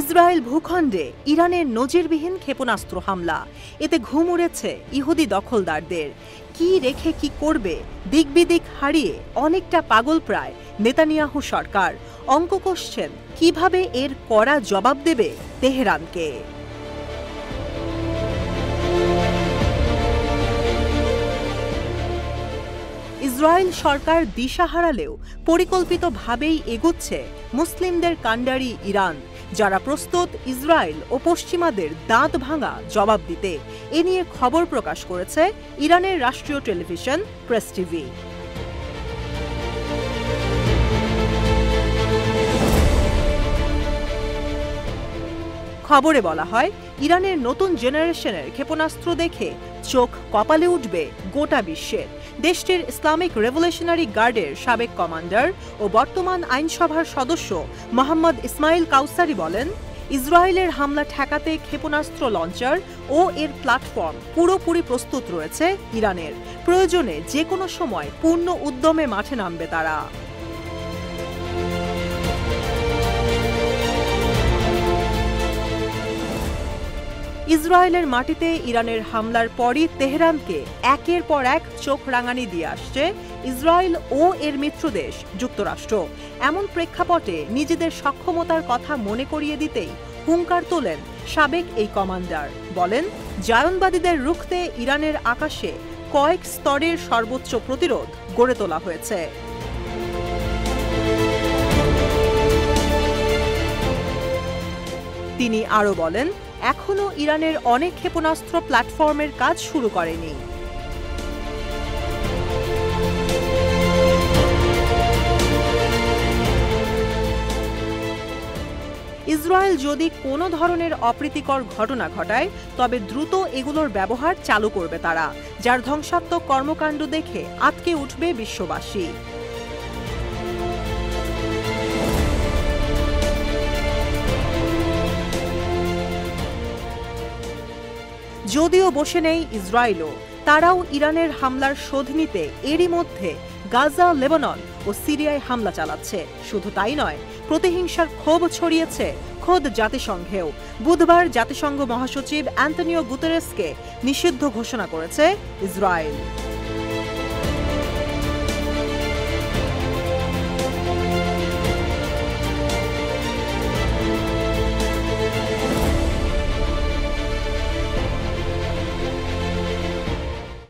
Israel ভূখণ্ডে ইরানের নজিরবিহীন ক্ষেপণাস্ত্র হামলা, এতে ঘুম উড়েছে ইহুদি দখলদারদের। কি রেখে কি করবে দিকবিদিক হারিয়ে অনেকটা পাগল প্রায় নেতানিয়াহু সরকার। অঙ্ক কষছেন কিভাবে এর কড়া জবাব দেবে তেহরানকে। ইসরায়েল সরকার দিশা হারালেও পরিকল্পিতভাবেই এগুচ্ছে মুসলিমদের কাণ্ডারি ইরান, যারা প্রস্তুত ইসরায়েল ও পশ্চিমাদের দাঁত ভাঙা জবাব দিতে। এ নিয়ে খবর প্রকাশ করেছে ইরানের রাষ্ট্রীয় টেলিভিশন প্রেস টিভি। খবরে বলা হয়, ইরানের নতুন জেনারেশনের ক্ষেপণাস্ত্র দেখে চোখ কপালে উঠবে গোটা বিশ্বের। দেশটির ইসলামিক রেভলিউশনারি গার্ডের সাবেক কমান্ডার ও বর্তমান আইনসভার সদস্য মোহাম্মদ ইসমাইল কাউসারি বলেন, ইসরায়েলের হামলা ঠেকাতে ক্ষেপণাস্ত্র লঞ্চার ও এর প্ল্যাটফর্ম পুরোপুরি প্রস্তুত রয়েছে ইরানের। প্রয়োজনে যে কোনো সময় পূর্ণ উদ্যমে মাঠে নামবে তারা। ইসরায়েলের মাটিতে ইরানের হামলার পরই তেহরানকে একের পর এক চোখ রাঙানি দিয়ে আসছে ইসরায়েল ও এর মিত্রদেশ যুক্তরাষ্ট্র। এমন প্রেক্ষাপটে নিজেদের সক্ষমতার কথা মনে করিয়ে দিতেই হুঙ্কার তোলেন সাবেক এই কমান্ডার। বলেন, জায়নবাদীদের রুখতে ইরানের আকাশে কয়েক স্তরের সর্বোচ্চ প্রতিরোধ গড়ে তোলা হয়েছে। তিনি আরও বলেন, এখনও ইরানের অনেক ক্ষেপণাস্ত্র প্ল্যাটফর্মের কাজ শুরু করেনি। ইসরায়েল যদি কোনো ধরনের অপ্রীতিকর ঘটনা ঘটায়, তবে দ্রুত এগুলোর ব্যবহার চালু করবে তারা, যার ধ্বংসাত্মক কর্মকাণ্ড দেখে আঁতকে উঠবে বিশ্ববাসী। যদিও বসে নেই ইসরায়েলও, তারাও ইরানের হামলার শোধ নিতে এরই মধ্যে গাজা, লেবানন ও সিরিয়ায় হামলা চালাচ্ছে। শুধু তাই নয়, প্রতিহিংসার ক্ষোভ ছড়িয়েছে খোদ জাতিসংঘেও। বুধবার জাতিসংঘ মহাসচিব অ্যান্টনিও গুতেরেসকে নিষিদ্ধ ঘোষণা করেছে ইসরায়েল।